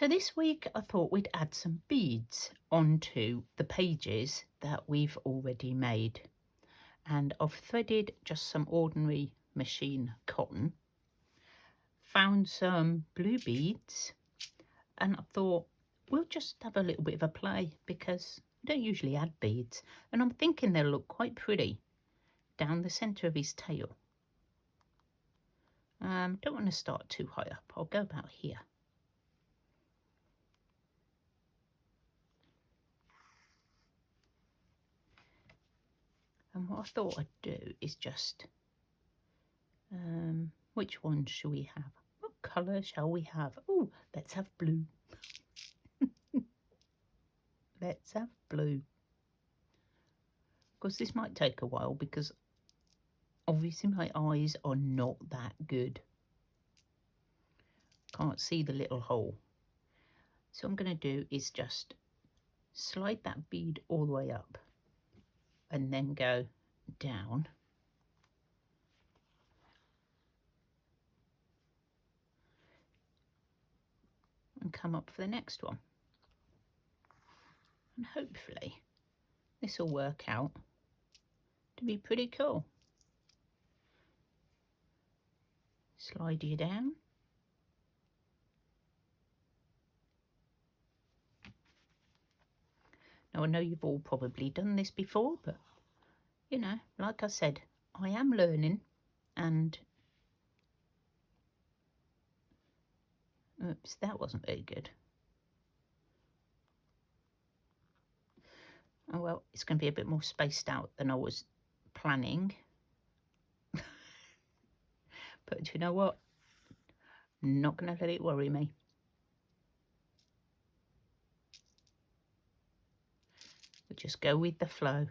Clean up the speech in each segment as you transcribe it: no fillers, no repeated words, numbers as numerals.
So this week I thought we'd add some beads onto the pages that we've already made. And I've threaded just some ordinary machine cotton, found some blue beads, and I thought we'll just have a little bit of a play because I don't usually add beads, and I'm thinking they'll look quite pretty down the centre of his tail. Don't want to start too high up. I'll go about here. And what I thought I'd do is just, which one shall we have? What colour shall we have? Oh, let's have blue. Let's have blue. Of course, this might take a while because obviously my eyes are not that good. Can't see the little hole. So what I'm going to do is just slide that bead all the way up and then go down. And come up for the next one. And hopefully this will work out to be pretty cool. Slide you down. Now I know you've all probably done this before, but you know, like I said, I am learning, and oops, that wasn't very good. Oh well, it's going to be a bit more spaced out than I was planning. But you know what? I'm not going to let it worry me. We'll just go with the flow.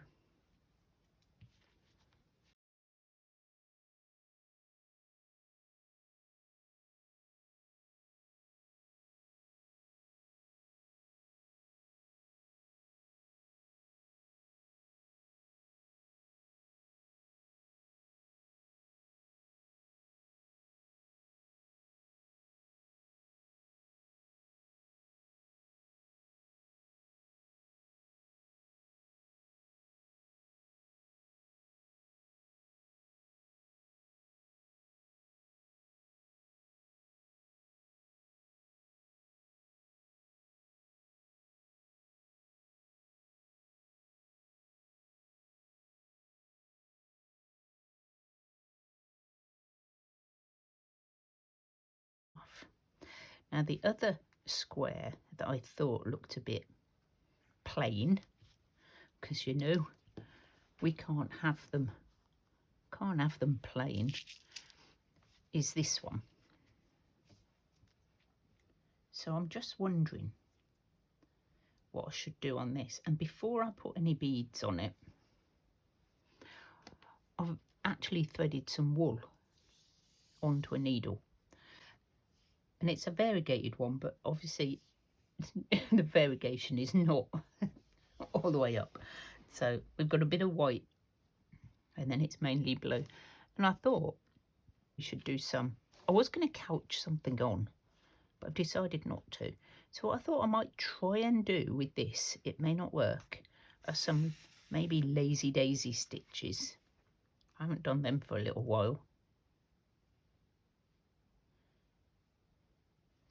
Now the other square that I thought looked a bit plain, because you know we can't have them plain, is this one. So I'm just wondering what I should do on this. And before I put any beads on it, I've actually threaded some wool onto a needle. And it's a variegated one, but obviously the variegation is not all the way up. So we've got a bit of white and then it's mainly blue. And I thought we should do some, I was going to couch something on, but I've decided not to. So what I thought I might try and do with this, it may not work, are some maybe lazy daisy stitches. I haven't done them for a little while.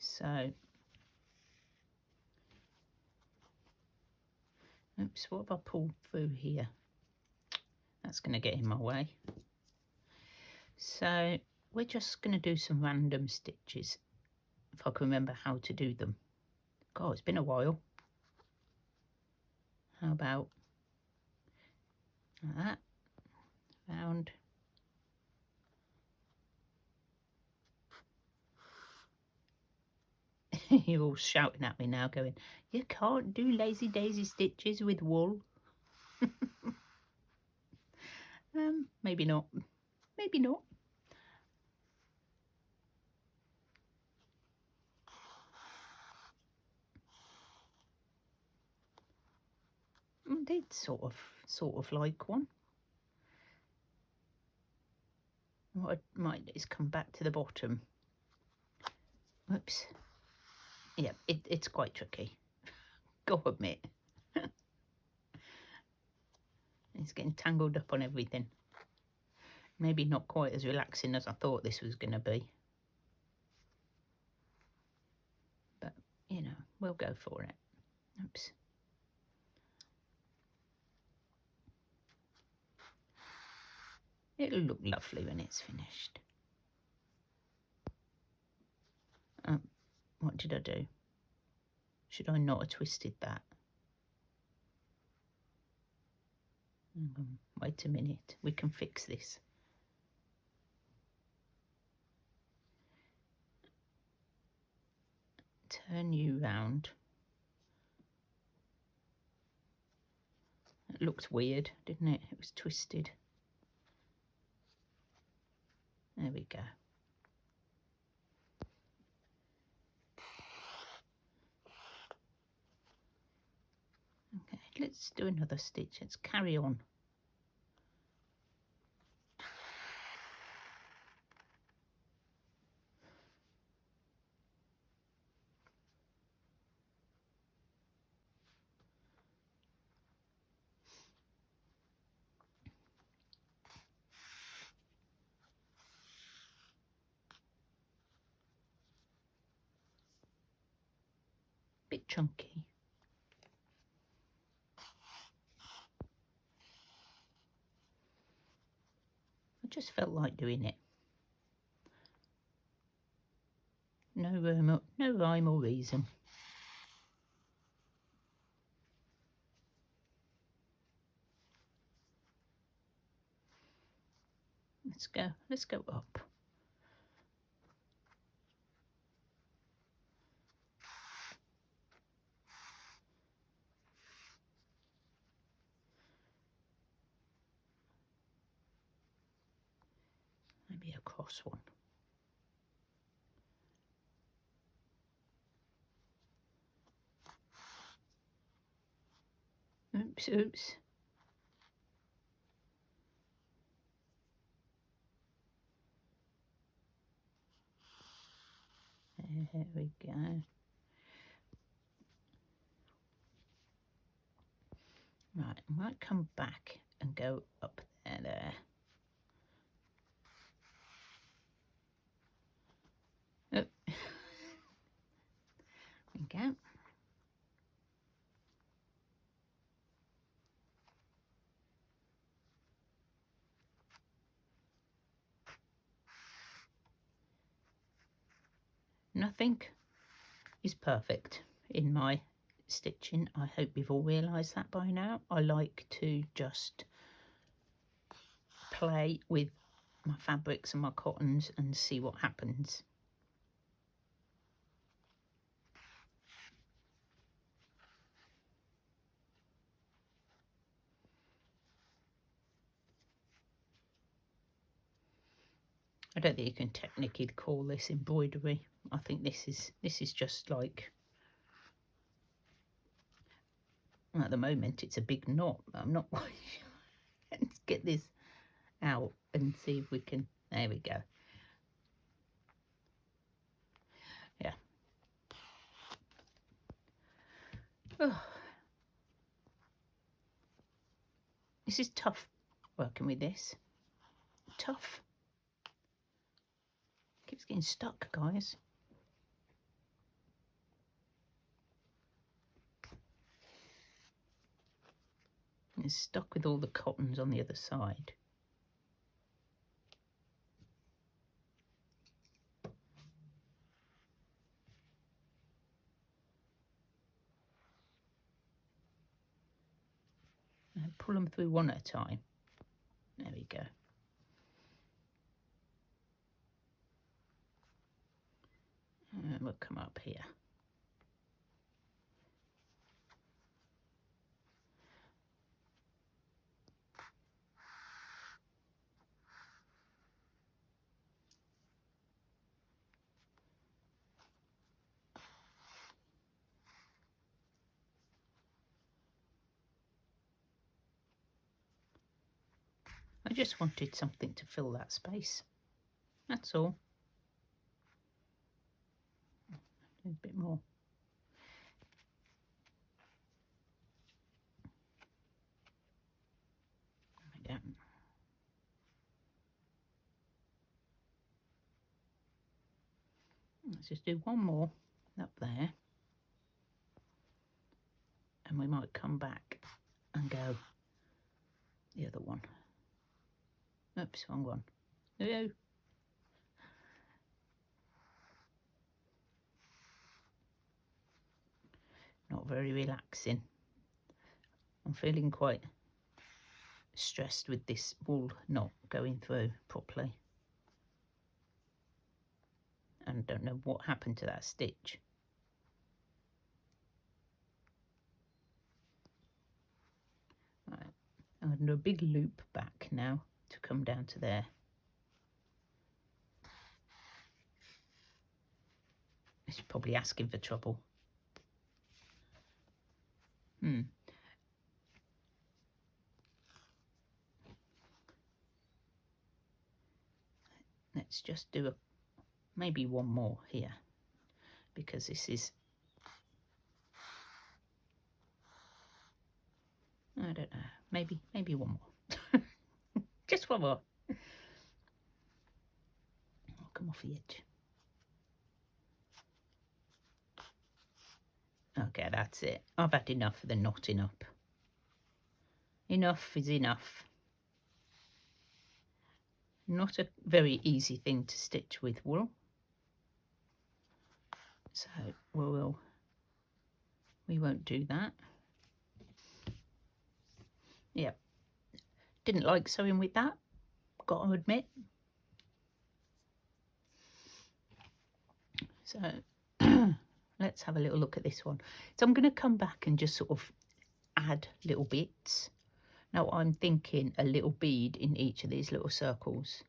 So, oops, what have I pulled through here? That's going to get in my way. So we're just going to do some random stitches, if I can remember how to do them. God, it's been a while. How about like that? Round. You're all shouting at me now going, you can't do lazy daisy stitches with wool. Maybe not. Maybe not. I did sort of like one. What I might do is come back to the bottom. Whoops. Yeah, it's quite tricky. Go admit. It's getting tangled up on everything. Maybe not quite as relaxing as I thought this was going to be. But, you know, we'll go for it. Oops. It'll look lovely when it's finished. What did I do? Should I not have twisted that? Wait a minute. We can fix this. Turn you round. It looked weird, didn't it? It was twisted. There we go. Okay, let's do another stitch. Let's carry on. Bit chunky. I just felt like doing it. No rhyme or reason. Let's go up. Maybe a cross one. Oops. There we go. Right, I might come back and go up there. Oh. There we go. Nothing is perfect in my stitching. I hope you've all realised that by now. I like to just play with my fabrics and my cottons and see what happens. I don't think you can technically call this embroidery. I think this is just like, at the moment it's a big knot. I'm not quite sure. Let's get this out and see if we can. There we go. Yeah. Oh. This is tough working with this. Tough. Keeps getting stuck, guys. It's stuck with all the cottons on the other side. And pull them through one at a time. There we go. And we'll come up here. I just wanted something to fill that space. That's all. A bit more. Let's just do one more up there, and we might come back and go the other one. Oops, wrong one. No. Not very relaxing. I'm feeling quite stressed with this wool not going through properly. And don't know what happened to that stitch. Right, I'm going to do a big loop back now to come down to there. It's probably asking for trouble. Let's just do maybe one more here, because this is, I don't know, maybe one more. Just one more. I'll come off the edge. Okay, that's it. I've had enough of the knotting up. Enough is enough. Not a very easy thing to stitch with wool. So we won't do that. Yep. Didn't like sewing with that, got to admit. So let's have a little look at this one. So I'm going to come back and just sort of add little bits. Now I'm thinking a little bead in each of these little circles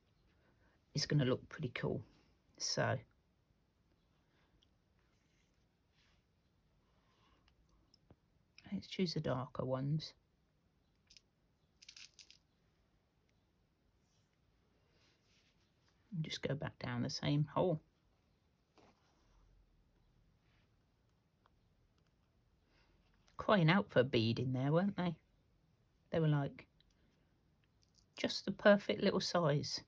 is going to look pretty cool. So let's choose the darker ones. And just go back down the same hole. Crying out for a bead in there, weren't they? They were like just the perfect little size.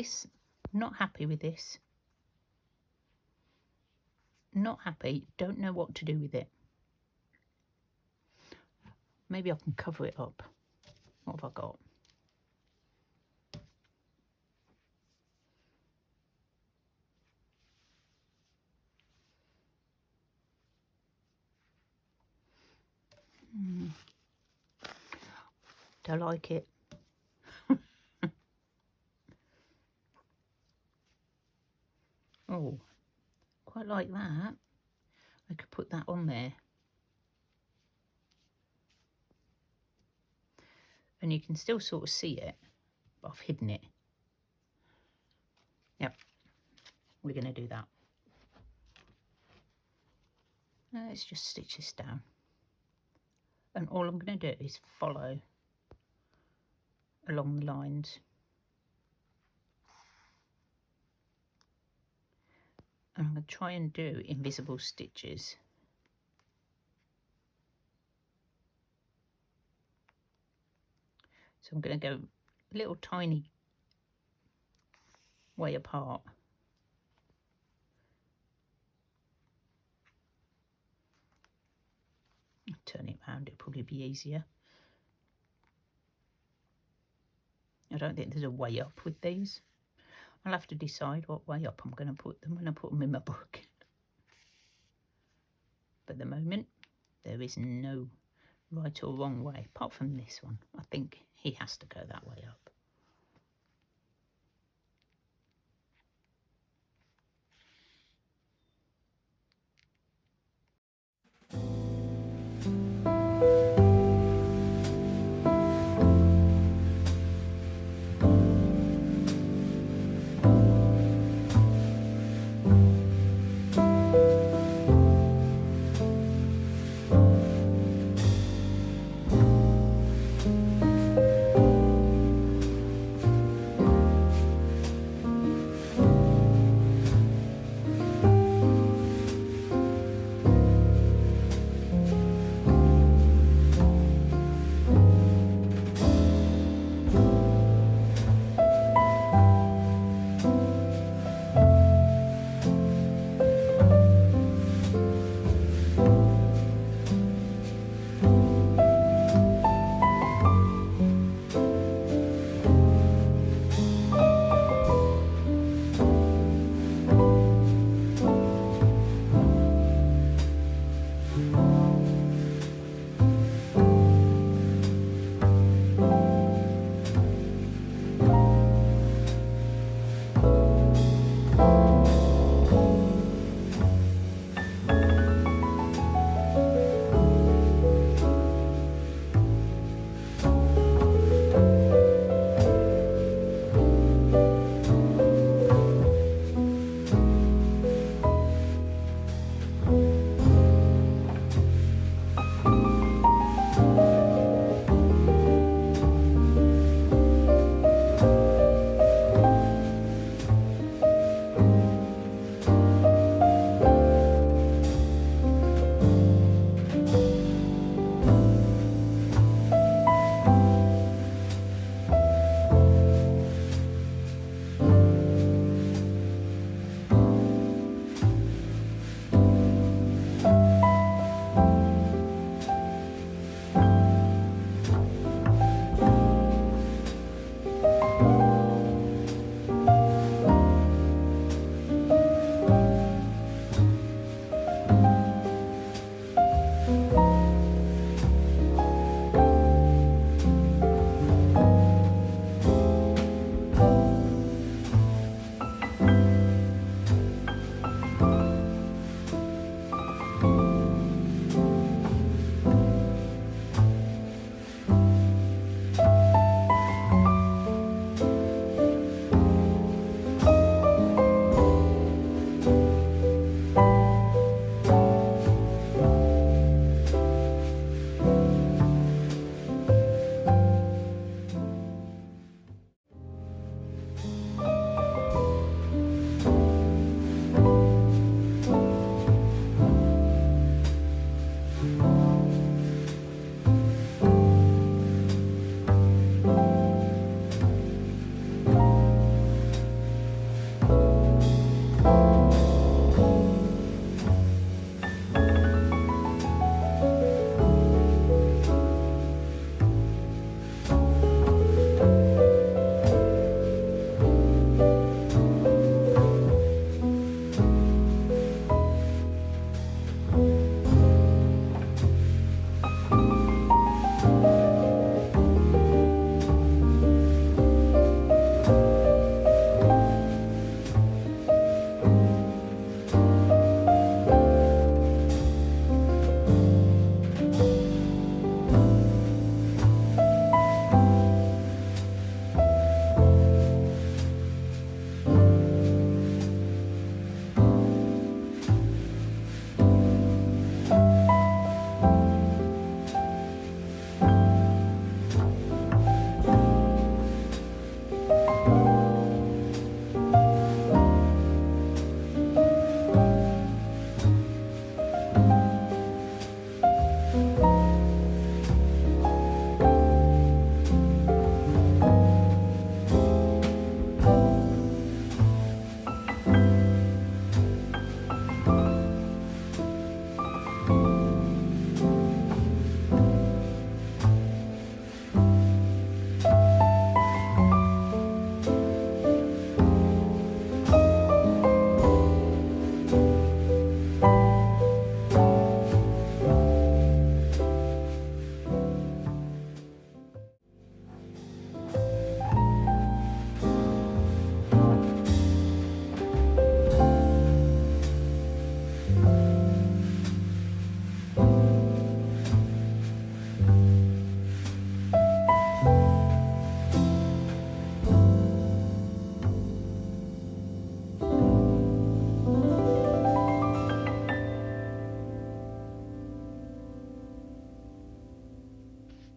this, not happy with this. Not happy, don't know what to do with it. Maybe I can cover it up. What have I got? Don't like it. Oh, quite like that. I could put that on there. And you can still sort of see it, but I've hidden it. Yep, we're going to do that. Let's just stitch this down. And all I'm going to do is follow along the lines. And I'm going to try and do invisible stitches. So I'm going to go little tiny way apart. Turn it round, it'll probably be easier. I don't think there's a way up with these. I'll have to decide what way up I'm going to put them when I put them in my book. But at the moment, there is no right or wrong way, apart from this one. I think he has to go that way up.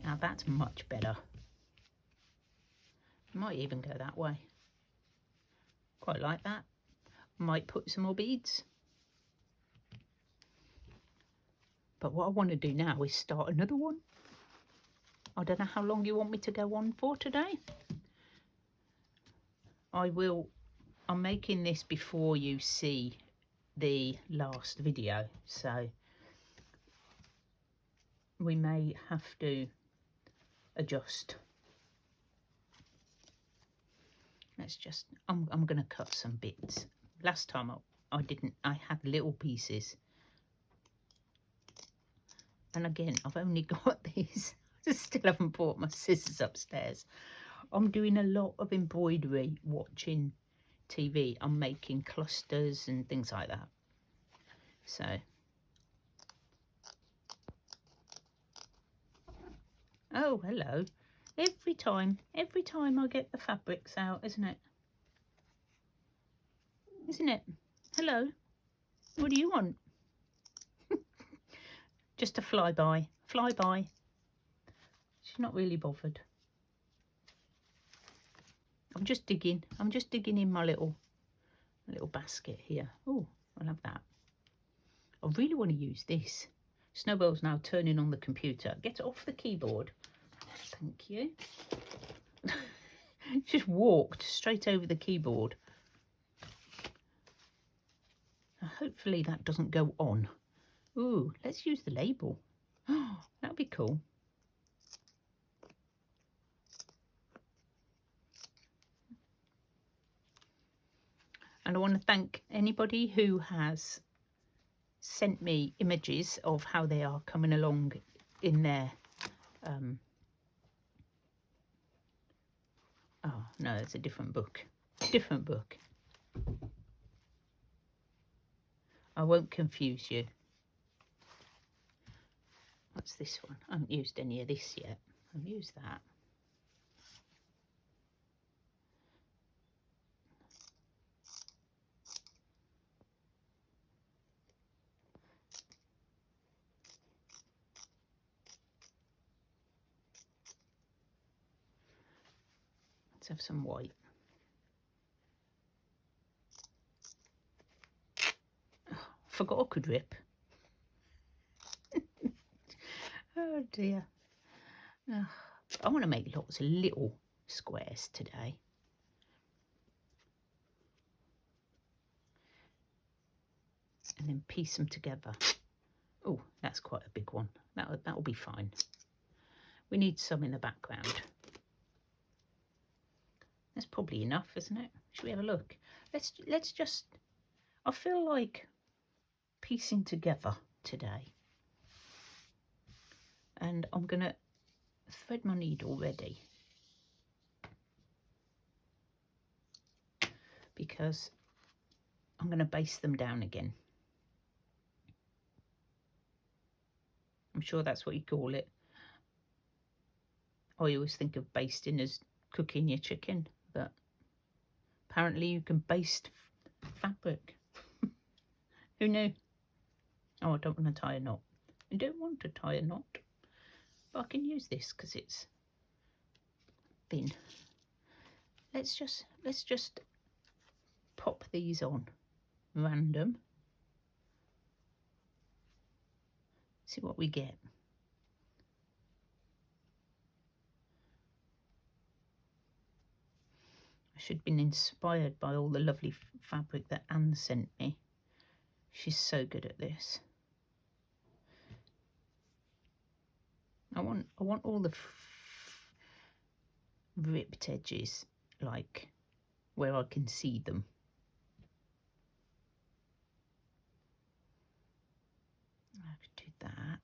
Now that's much better. Might even go that way. Quite like that. Might put some more beads. But what I want to do now is start another one. I don't know how long you want me to go on for today. I'm making this before you see the last video, so we may have to adjust. Let's just, I'm going to cut some bits. Last time I had little pieces. And again, I've only got these. I still haven't brought my scissors upstairs. I'm doing a lot of embroidery watching TV. I'm making clusters and things like that. So, oh, hello. Every time I get the fabrics out, isn't it? Isn't it? Hello. What do you want? Just a flyby. Flyby. She's not really bothered. I'm just digging in my little basket here. Oh, I'll have that. I really want to use this. Snowball's now turning on the computer. Get it off the keyboard. Thank you. Just walked straight over the keyboard. Now, hopefully that doesn't go on. Ooh, let's use the label. Oh, that'd be cool. And I want to thank anybody who has sent me images of how they are coming along in their oh no, it's a different book. I won't confuse you. What's this one? I haven't used any of this yet. I've used that. Let's have some white. Oh, forgot I could rip. Oh dear. Oh, I want to make lots of little squares today. And then piece them together. Oh, that's quite a big one. That'll be fine. We need some in the background. That's probably enough, isn't it? Should we have a look? Let's just, I feel like piecing together today. And I'm going to thread my needle ready. Because I'm going to baste them down again. I'm sure that's what you call it. I always think of basting as cooking your chicken, but apparently you can baste fabric. Who knew? Oh, I don't want to tie a knot. I don't want to tie a knot, but I can use this because it's thin. Let's just pop these on random. See what we get. I should have been inspired by all the lovely fabric that Anne sent me. She's so good at this. I want all the ripped edges, like where I can see them. I could do that.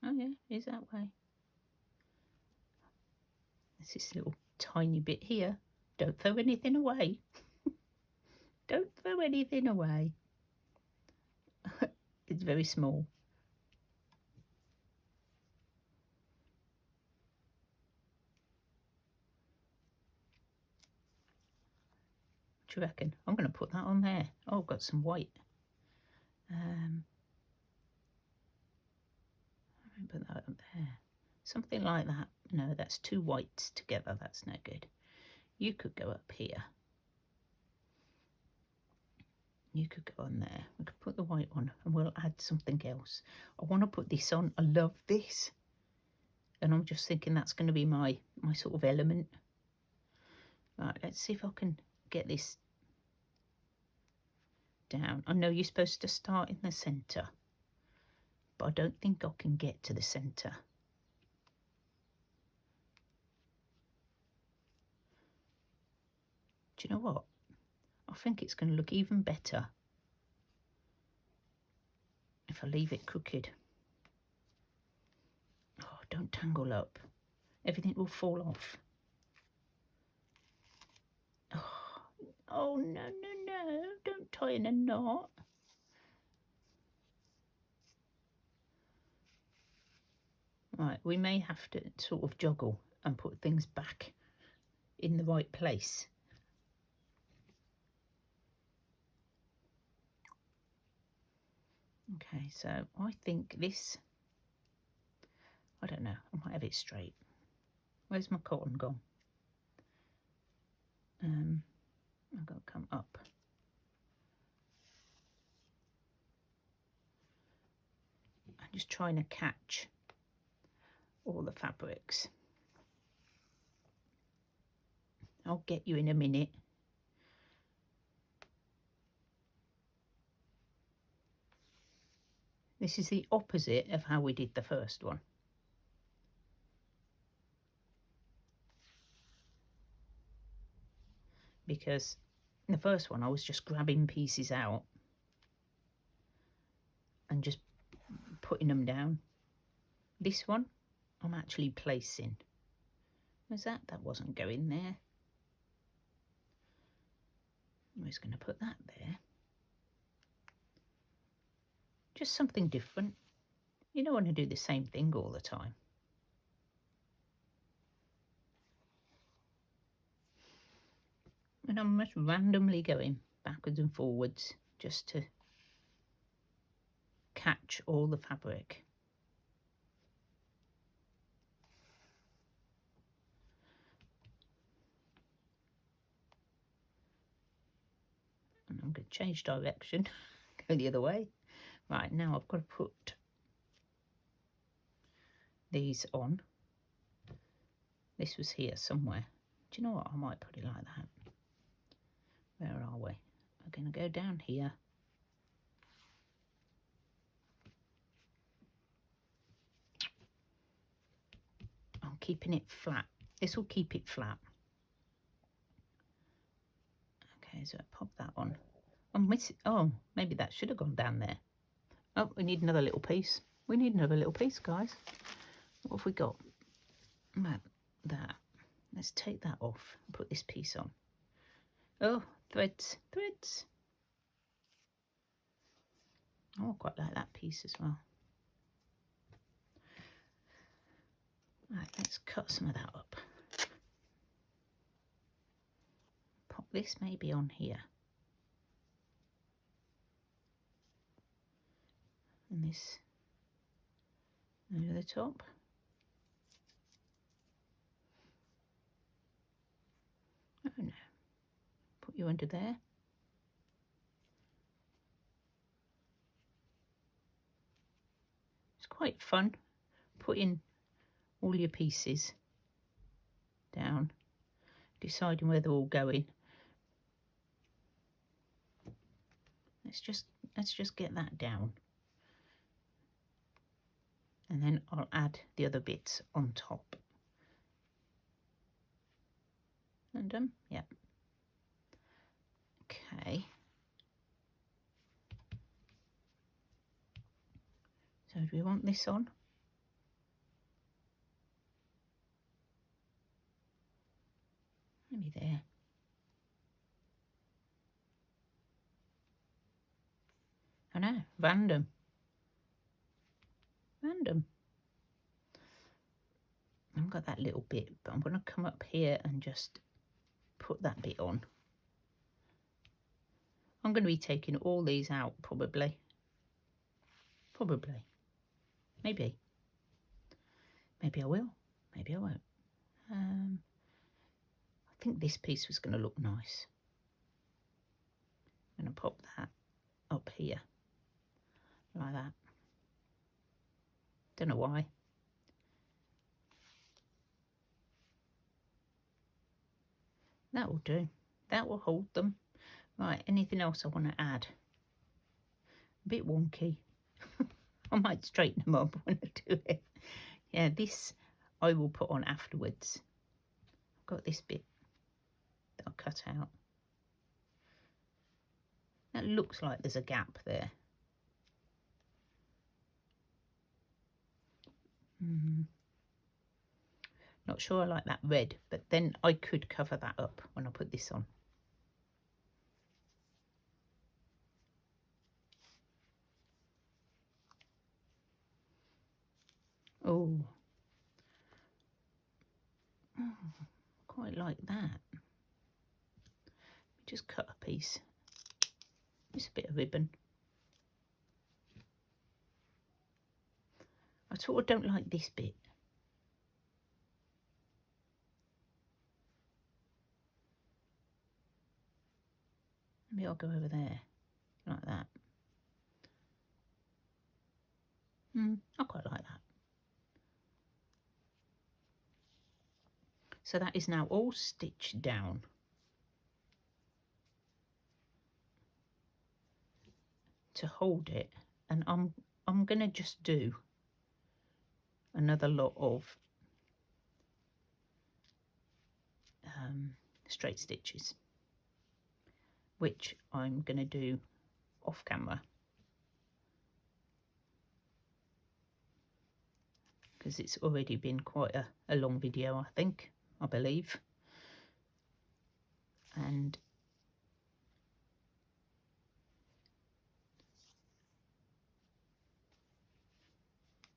Oh yeah, is that way. There's this little tiny bit here. Don't throw anything away. Don't throw anything away. It's very small. do you reckon? I'm going to put that on there. Oh, I've got some white. Put that up there. Something like that. No, that's two whites together. That's no good. You could go up here. You could go on there. We could put the white on and we'll add something else. I want to put this on. I love this. And I'm just thinking that's going to be my sort of element. Right, let's see if I can get this down. I know you're supposed to start in the centre, but I don't think I can get to the centre. Do you know what? I think it's going to look even better if I leave it crooked. Oh, don't tangle up. Everything will fall off. Oh, no, no, no. Don't tie in a knot. Right, we may have to sort of juggle and put things back in the right place. Okay, so I think this, I don't know, I might have it straight. Where's my cotton gone? I've got to come up. I'm just trying to catch all the fabrics. I'll get you in a minute. This is the opposite of how we did the first one. Because in the first one I was just grabbing pieces out and just putting them down. This one I'm actually placing. Was that? That wasn't going there. I was going to put that there. Just something different. You don't want to do the same thing all the time. And I'm just randomly going backwards and forwards just to catch all the fabric. And I'm going to change direction, go the other way. Right, now I've got to put these on. This was here somewhere. Do you know what? I might put it like that. Where are we? We're going to go down here. I'm keeping it flat. This will keep it flat. Okay, so I pop that on. I'm missing. Oh, maybe that should have gone down there. Oh, we need another little piece. We need another little piece, guys. What have we got? That. Let's take that off and put this piece on. Oh, threads, threads. Oh, I quite like that piece as well. Right, let's cut some of that up. Pop this maybe on here. And this over the top. Oh no. Put you under there. It's quite fun putting all your pieces down, deciding where they're all going. Let's just get that down. And then I'll add the other bits on top. And yeah. Okay. So do we want this on? Maybe there. I know, random. Random. I've got that little bit, but I'm going to come up here and just put that bit on. I'm going to be taking all these out probably. Maybe I will, maybe I won't. I think this piece was going to look nice. I'm going to pop that up here like that. Don't know why. That will do. That will hold them. Right, anything else I want to add? A bit wonky. I might straighten them up when I do it. Yeah, this I will put on afterwards. I've got this bit that I'll cut out. That looks like there's a gap there. Not sure I like that red, but then I could cover that up when I put this on. Oh, quite like that. Just cut a piece. Just a bit of ribbon. I sort of don't like this bit. Maybe I'll go over there, like that. I quite like that. So that is now all stitched down. To hold it, and I'm gonna just do another lot of straight stitches, which I'm gonna do off camera because it's already been quite a long video, I believe, and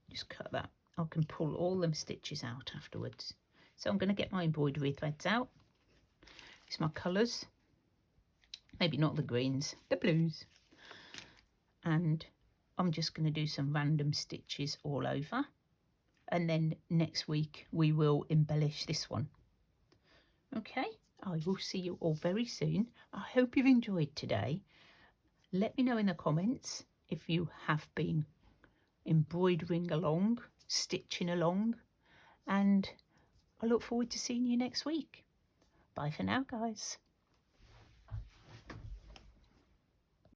just cut that. I can pull all them stitches out afterwards. So I'm going to get my embroidery threads out. It's my colours, maybe not the greens, the blues, and I'm just going to do some random stitches all over, and then next week we will embellish this one. Okay, I will see you all very soon. I hope you've enjoyed today. Let me know in the comments if you have been embroidering along, stitching along, and I look forward to seeing you next week. Bye for now, guys.